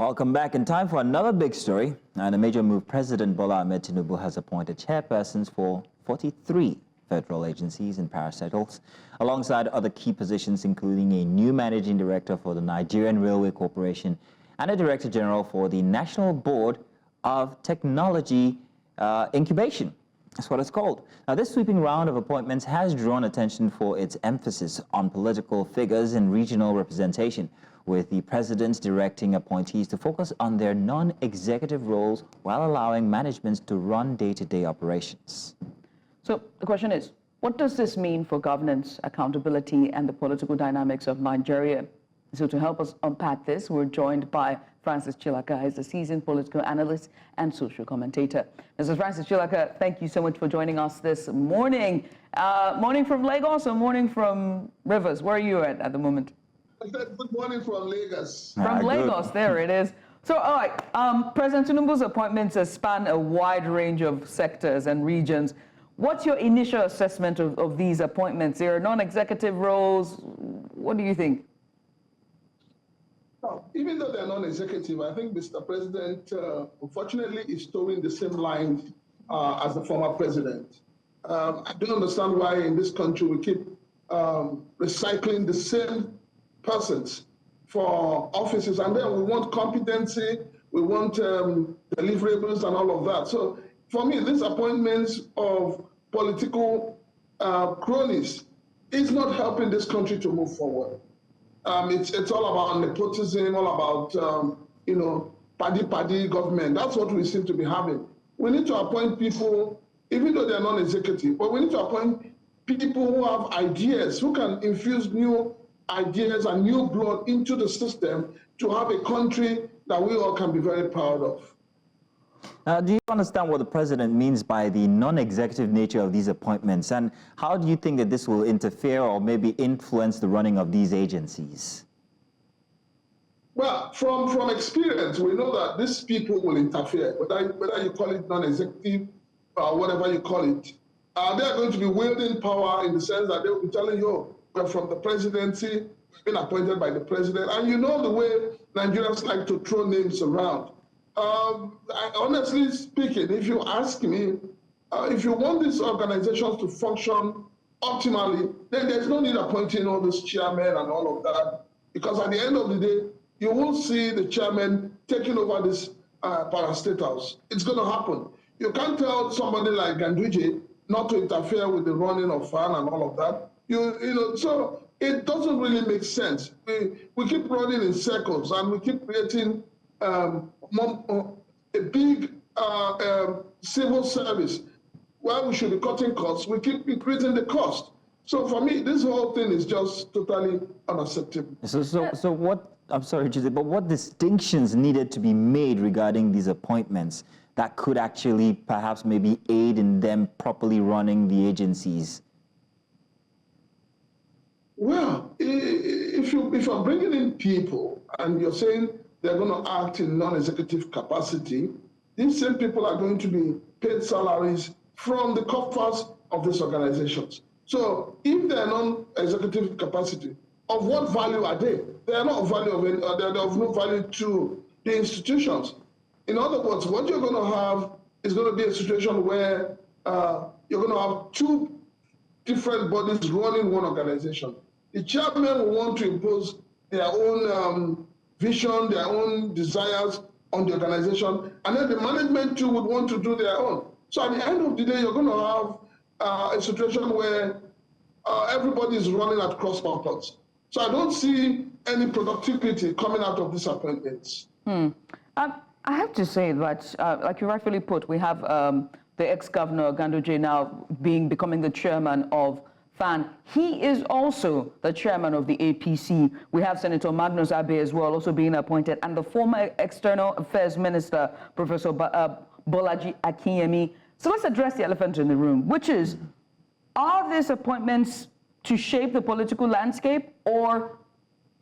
Welcome back. In time for another big story and a major move. President Bola Ahmed Tinubu has appointed chairpersons for 43 federal agencies and parastatals, alongside other key positions, including a new managing director for the Nigerian Railway Corporation and a director general for the National Board of Technology Incubation. That's what it's called. Now, this sweeping round of appointments has drawn attention for its emphasis on political figures and regional representation, with the president directing appointees to focus on their non-executive roles while allowing managements to run day-to-day operations. So the question is, what does this mean for governance, accountability, and the political dynamics of Nigeria? So to help us unpack this, we're joined by Francis Chilaka. He's a seasoned political analyst and social commentator. Mr. Francis Chilaka, thank you so much for joining us this morning. Morning from Lagos or morning from Rivers? Where are you at the moment? Good morning from Lagos. From Lagos, there it is. So, all right, President Tinubu's appointments span a wide range of sectors and regions. What's your initial assessment of these appointments? They are non-executive roles. What do you think? Even though they're non-executive, I think Mr. President, unfortunately, is towing the same line as the former president. I don't understand why in this country we keep recycling the same persons for offices, and then we want competency, we want deliverables and all of that. So for me, these appointments of political cronies is not helping this country to move forward. It's all about nepotism, all about, paddy government. That's what we seem to be having. We need to appoint people, even though they're non-executive, but we need to appoint people who have ideas, who can infuse new ideas and new blood into the system to have a country that we all can be very proud of. Do you understand what the president means by the non-executive nature of these appointments, and how do you think that this will interfere or maybe influence the running of these agencies? Well, from experience, we know that these people will interfere, whether you call it non-executive or whatever you call it. They are going to be wielding power in the sense that they will be telling you, we're from the presidency, we've been appointed by the president, and you know the way Nigerians like to throw names around. Honestly speaking, if you ask me, if you want these organizations to function optimally, then there's no need appointing all those chairmen and all of that, because at the end of the day, you will see the chairman taking over this parastatals. It's going to happen. You can't tell somebody like Ganduje not to interfere with the running of FAN and all of that. So it doesn't really make sense. We keep running in circles, and we keep creating a big civil service where we should be cutting costs. We keep increasing the cost. So for me, this whole thing is just totally unacceptable. So what, I'm sorry, Jose, but what distinctions needed to be made regarding these appointments that could actually perhaps maybe aid in them properly running the agencies? Well, if you're bringing in people and you're saying they're going to act in non-executive capacity, these same people are going to be paid salaries from the coffers of these organizations. So if they're non-executive capacity, of what value are they? They are not of value, they're of no value to the institutions. In other words, what you're going to have is going to be a situation where you're going to have two different bodies running one organization. The chairman will want to impose their own vision, their own desires on the organization, and then the management too would want to do their own. So at the end of the day, you're going to have a situation where everybody is running at cross purpose. So I don't see any productivity coming out of these appointments. I have to say that, like you rightfully put, we have the ex-governor Ganduje now becoming the chairman of FAN. He is also the chairman of the APC. We have Senator Magnus as well, also being appointed, and the former External Affairs Minister, Professor Bola Ahmed. So let's address the elephant in the room, which is, are these appointments to shape the political landscape or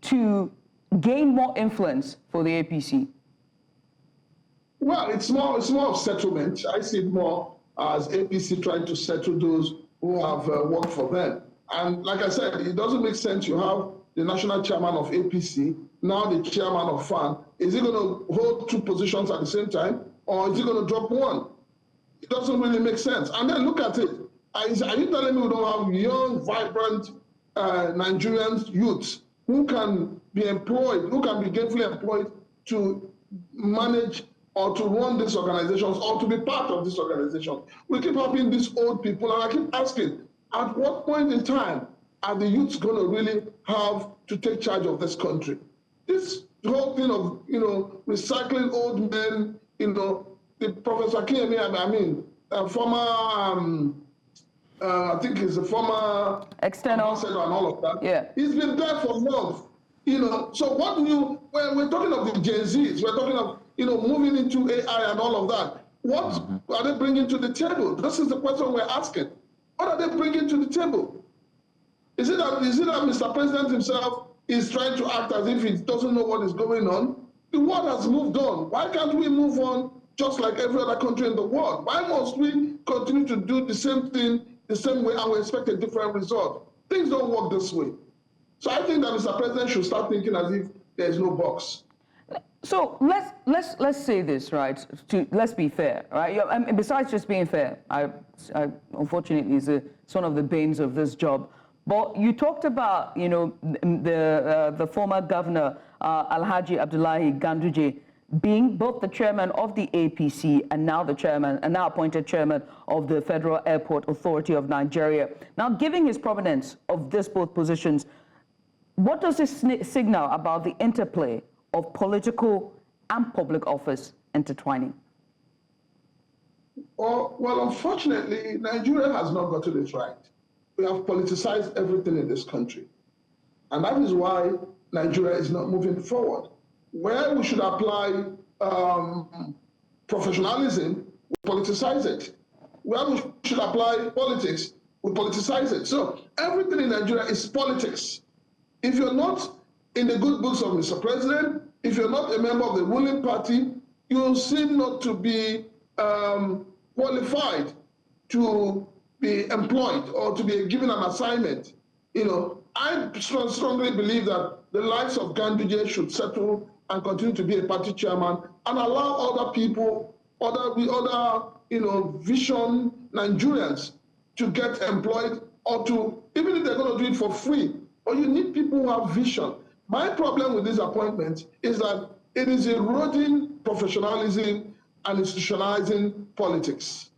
to gain more influence for the APC? Well, it's more of settlement. I see it more as APC trying to settle those who have worked for them. And like I said, it doesn't make sense you have the national chairman of APC, now the chairman of FAN. Is he going to hold two positions at the same time, or is he going to drop one? It doesn't really make sense. And then look at it. Are you telling me we don't have young, vibrant Nigerian youths who can be employed, who can be gainfully employed to manage or to run these organizations or to be part of this organization? We keep having these old people, and I keep asking, at what point in time are the youths going to really have to take charge of this country? This whole thing of, recycling old men, the Professor Kiyemi, former, I think he's a former external ambassador and all of that. Yeah. He's been there for long. So what do you, when we're talking of the Gen Zs, we're talking of, moving into AI and all of that. What are they bringing to the table? This is the question we're asking. What are they bringing to the table? Is it that Mr. President himself is trying to act as if he doesn't know what is going on? The world has moved on. Why can't we move on just like every other country in the world? Why must we continue to do the same thing the same way and we expect a different result? Things don't work this way. So I think that Mr. President should start thinking as if there is no box. So let's say this, right? Let's be fair, right? I mean, besides just being fair, I unfortunately it's one of the banes of this job. But you talked about, the former governor Alhaji Abdullahi Ganduje being both the chairman of the APC and now now appointed chairman of the Federal Airport Authority of Nigeria. Now, given his prominence of these both positions, what does this signal about the interplay of political and public office intertwining? Well, unfortunately, Nigeria has not gotten it right. We have politicized everything in this country. And that is why Nigeria is not moving forward. Where we should apply professionalism, we politicize it. Where we should apply politics, we politicize it. So everything in Nigeria is politics. If you're not in the good books of Mr. President, if you're not a member of the ruling party, you seem not to be qualified to be employed or to be given an assignment. I strongly believe that the likes of Ganduje should settle and continue to be a party chairman and allow other people, other vision Nigerians to get employed or to, even if they're going to do it for free, but you need people who have vision. My problem with these appointments is that it is eroding professionalism and institutionalizing politics.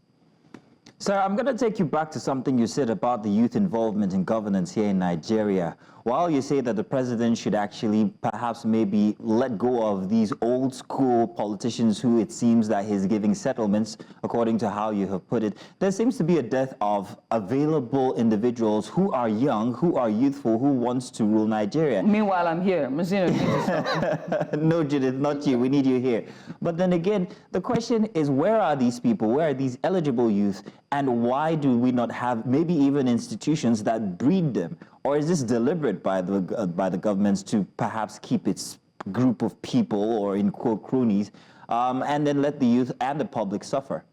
Sir, I'm going to take you back to something you said about the youth involvement in governance here in Nigeria. While you say that the president should actually perhaps maybe let go of these old school politicians who it seems that he's giving settlements, according to how you have put it, there seems to be a dearth of available individuals who are young, who are youthful, who wants to rule Nigeria. Meanwhile, I'm here. No, Judith, not you. We need you here. But then again, the question is, where are these people? Where are these eligible youth? And why do we not have maybe even institutions that breed them? Or is this deliberate by the governments to perhaps keep its group of people, or in quote cronies, and then let the youth and the public suffer?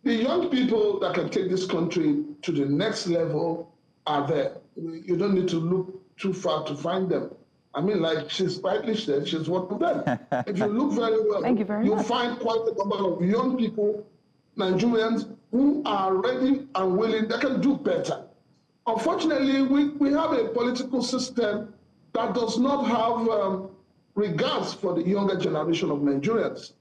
The young people that can take this country to the next level are there. You don't need to look too far to find them. I mean, like she's rightly said, she's one of them. If you look very well, you'll find quite a number of young people, Nigerians, who are ready and willing, they can do better. Unfortunately, we have a political system that does not have regards for the younger generation of Nigerians.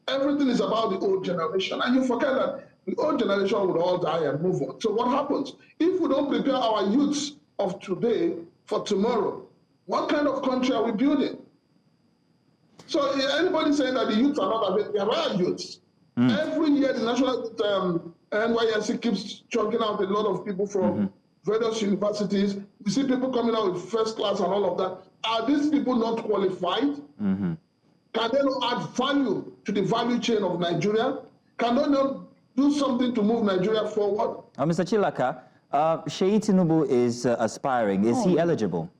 Everything is about the old generation, and you forget that the old generation would all die and move on. So what happens? If we don't prepare our youths of today for tomorrow, what kind of country are we building? So anybody saying that the youths are not available, there are youths. Every year, the National NYSC keeps chunking out a lot of people from various universities. We see people coming out with first class and all of that. Are these people not qualified? Can they not add value to the value chain of Nigeria? Can they not do something to move Nigeria forward? Mr. Chilaka, Tinubu is aspiring. Is he eligible?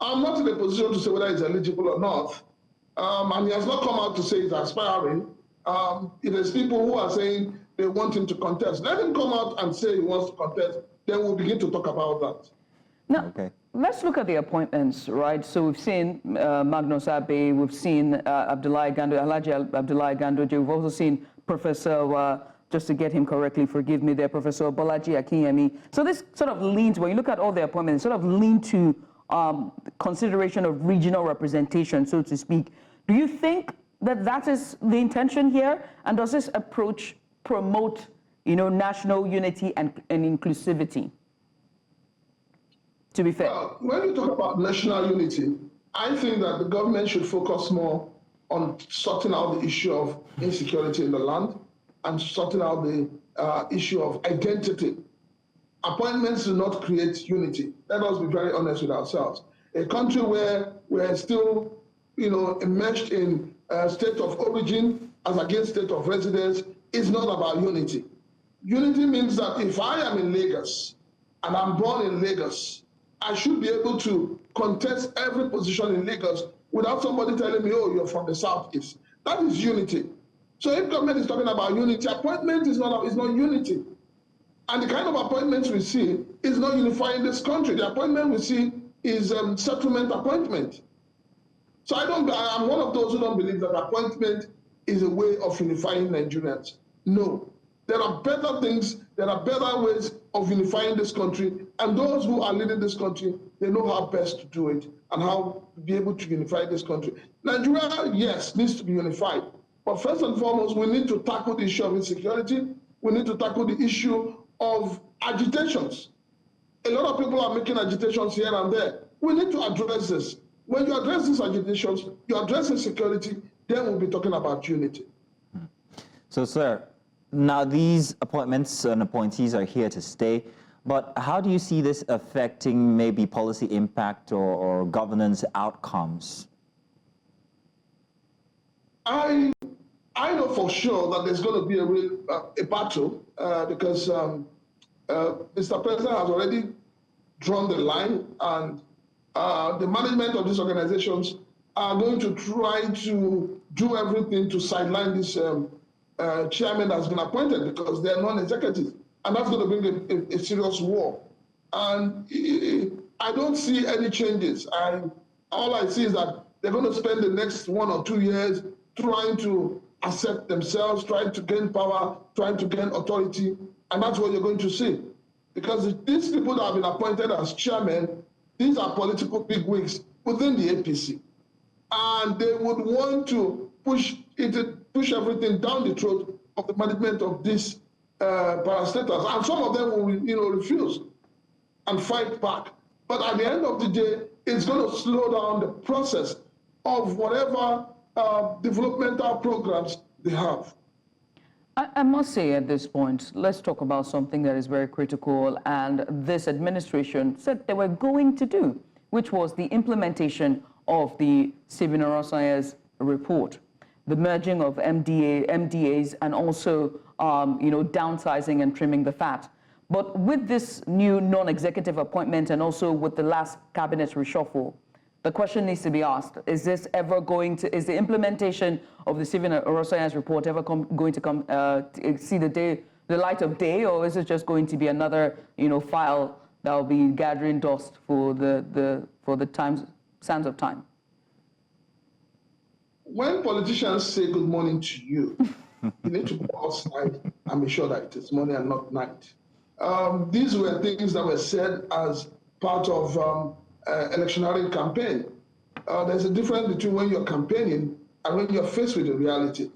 I'm not in a position to say whether he's eligible or not. And he has not come out to say he's aspiring. There's people who are saying they want him to contest. Let him come out and say he wants to contest, then we'll begin to talk about that. Now, let's look at the appointments, right? So we've seen Magnus Abe, we've seen Abdullahi Ganduje, Alhaji Abdullahi Ganduje, we've also seen Professor, just to get him correctly, forgive me there, Professor Bolaji Akinyemi. So this sort of leans, when you look at all the appointments, sort of lean to consideration of regional representation, so to speak. Do you think that that is the intention here? And does this approach promote, national unity and inclusivity? To be fair. When you talk about national unity, I think that the government should focus more on sorting out the issue of insecurity in the land and sorting out the issue of identity. Appointments do not create unity. Let us be very honest with ourselves. A country where we're still, immersed in a state of origin as against state of residence is not about unity. Unity means that if I am in Lagos and I'm born in Lagos, I should be able to contest every position in Lagos without somebody telling me, oh, you're from the Southeast. That is unity. So if government is talking about unity, appointment is not unity. And the kind of appointments we see is not unifying this country. The appointment we see is settlement appointment. So I'm one of those who don't believe that appointment is a way of unifying Nigerians. No. There are better things, there are better ways of unifying this country, and those who are leading this country, they know how best to do it and how to be able to unify this country. Nigeria, yes, needs to be unified, but first and foremost, we need to tackle the issue of insecurity. We need to tackle the issue of agitations. A lot of people are making agitations here and there. We need to address this. When you address these agitations, you address insecurity, then we'll be talking about unity. So, sir, now these appointments and appointees are here to stay, but how do you see this affecting maybe policy impact or governance outcomes? I know for sure that there's going to be a battle because Mr. President has already drawn the line, and the management of these organizations are going to try to do everything to sideline this chairman that's been appointed because they are non-executive, and that's going to bring a serious war. And I don't see any changes. All I see is that they're going to spend the next 1 or 2 years trying to accept themselves, trying to gain power, trying to gain authority, and that's what you're going to see. Because these people that have been appointed as chairman, these are political bigwigs within the APC. And they would want to push everything down the throat of the management of these parastatals. And some of them will refuse and fight back. But at the end of the day, it's going to slow down the process of whatever developmental programs they have. I must say at this point, let's talk about something that is very critical and this administration said they were going to do, which was the implementation of the Civil Neuroscience report, the merging of MDAs and also downsizing and trimming the fat. But with this new non-executive appointment and also with the last cabinet reshuffle, the question needs to be asked, is this ever going to, is the implementation of the Civil Neuroscience report ever going to see the light of day, or is it just going to be another, file that will be gathering dust for the sands of time? When politicians say good morning to you, you need to go outside and be sure that it is morning and not night. These were things that were said as part of electionary campaign. There's a difference between when you're campaigning and when you're faced with the reality.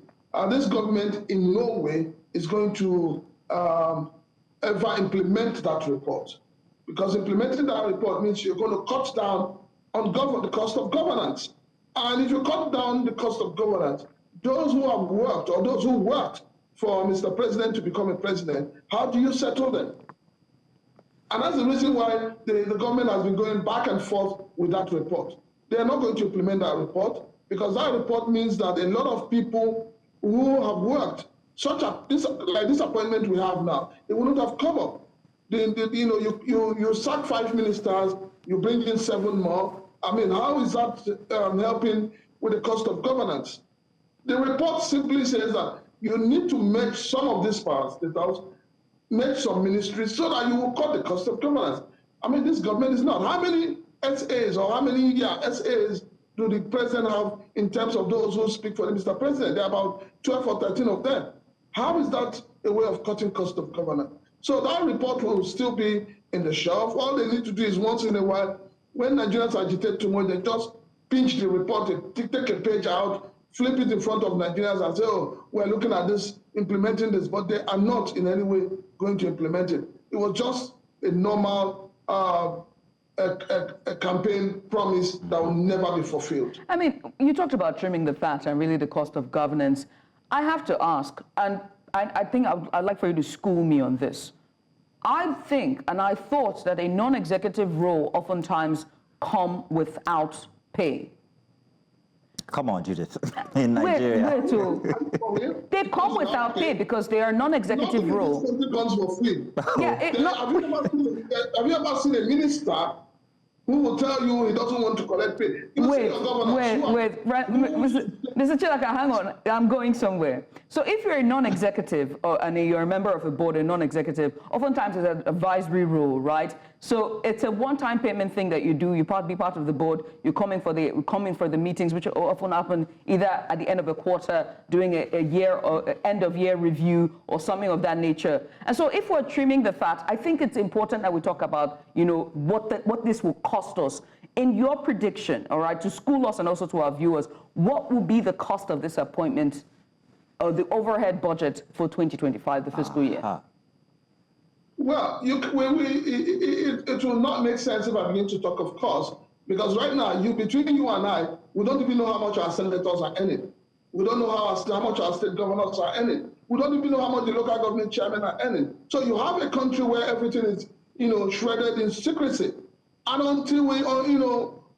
This government in no way is going to ever implement that report, because implementing that report means you're going to cut down on the cost of governance. And if you cut down the cost of governance, those who have worked or those who worked for Mr. President to become a president, how do you settle them? And that's the reason why the government has been going back and forth with that report. They are not going to implement that report because that report means that a lot of people who have worked, like this appointment we have now, it wouldn't have come up. You sack 5 ministers, you bring in 7 more. I mean, how is that helping with the cost of governance? The report simply says that you need to merge some of these parastatals, merge some ministries so that you will cut the cost of governance. I mean, this government is not. How many SAs or how many SAs do the president have in terms of those who speak for the Mr. President? There are about 12 or 13 of them. How is that a way of cutting cost of governance? So that report will still be in the shelf. All they need to do is once in a while, when Nigerians agitate too much, they just pinch the report, they take a page out, flip it in front of Nigerians and say, oh, we're looking at this, implementing this, but they are not in any way going to implement it. It was just a normal a campaign promise that will never be fulfilled. I mean, you talked about trimming the fat and really the cost of governance. I have to ask, and I think I'd like for you to school me on this. I think, and I thought that a non-executive role oftentimes come without pay. Come on, Judith. In Nigeria. They come without pay because they are non-executive role. Comes for free. Yeah, have you ever seen a minister who will tell you he doesn't want to collect pay? Wait, Mr. Chilaka, hang on, I'm going somewhere. So if you're a non-executive and you're a member of a board, a non-executive, oftentimes it's an advisory role, right? So it's a one-time payment thing that you do. You be part of the board. You come in for the meetings, which often happen either at the end of a quarter, doing a year or end of year review or something of that nature. And so if we're trimming the fat, I think it's important that we talk about, what this will cost us. In your prediction, all right, to school us and also to our viewers, what will be the cost of this appointment, or the overhead budget for 2025, the fiscal year? Well, it will not make sense if I begin to talk of cost, because right now, between you and I, we don't even know how much our senators are earning. We don't know how much our state governors are earning. We don't even know how much the local government chairmen are earning. So you have a country where everything is, shredded in secrecy. And until we,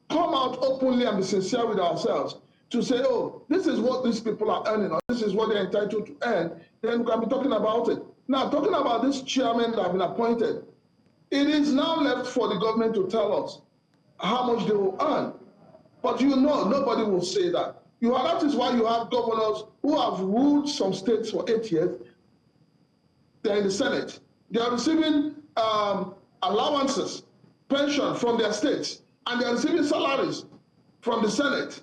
come out openly and be sincere with ourselves to say, oh, this is what these people are earning, or this is what they're entitled to earn, then we can be talking about it. Now, talking about this chairman that have been appointed, it is now left for the government to tell us how much they will earn. But nobody will say that. That is why you have governors who have ruled some states for 8 years. They're in the Senate. They are receiving allowances, pension from their states, and they're receiving salaries from the Senate.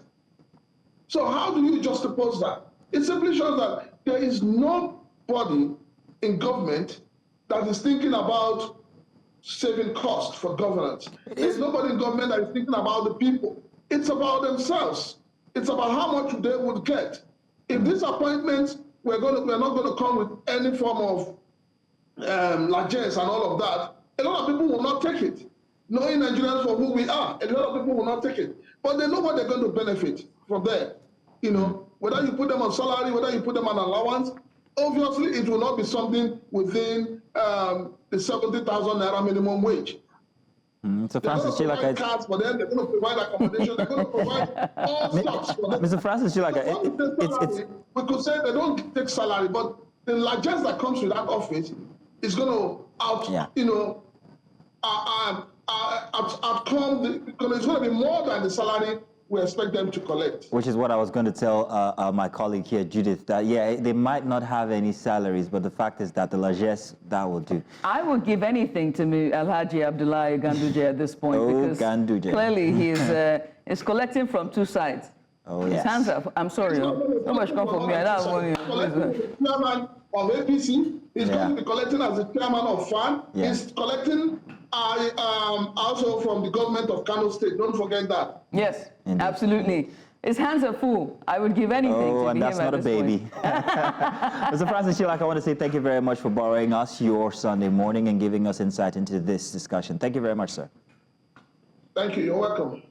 So how do you juxtapose that? It simply shows that there is nobody in government that is thinking about saving cost for governance. There's nobody in government that is thinking about the people. It's about themselves. It's about how much they would get. If these appointments, we're not going to come with any form of largesse and all of that, a lot of people will not take it. Knowing Nigerians for who we are, a lot of people will not take it. But they know what they're going to benefit from there. Whether you put them on salary, whether you put them on allowance, obviously it will not be something within the 70,000 naira minimum wage. So Francis Chilaka, cards for them, they're going to provide accommodation, they're going to provide all sorts for them. Mr. Francis Chilaka, we could say they don't take salary, but the largesse that comes with that office is going to outcome, because it's going to be more than the salary we expect them to collect. Which is what I was going to tell my colleague here, Judith, that they might not have any salaries, but the fact is that the largesse, that will do. I would give anything to me, Alhaji Abdullahi Ganduje at this point, because Ganduje. Clearly he is collecting from two sides. Oh, his hands up. I'm sorry. So much come from me. Chairman of APC is going to be collecting as the chairman of FAN. He's collecting also from the government of Kano State. Don't forget that. Yes, absolutely. His hands are full. I would give anything to be him. Oh, and that's not a baby. Mr. Francis Chilaka, I want to say thank you very much for borrowing us your Sunday morning and giving us insight into this discussion. Thank you very much, sir. Thank you. You're welcome.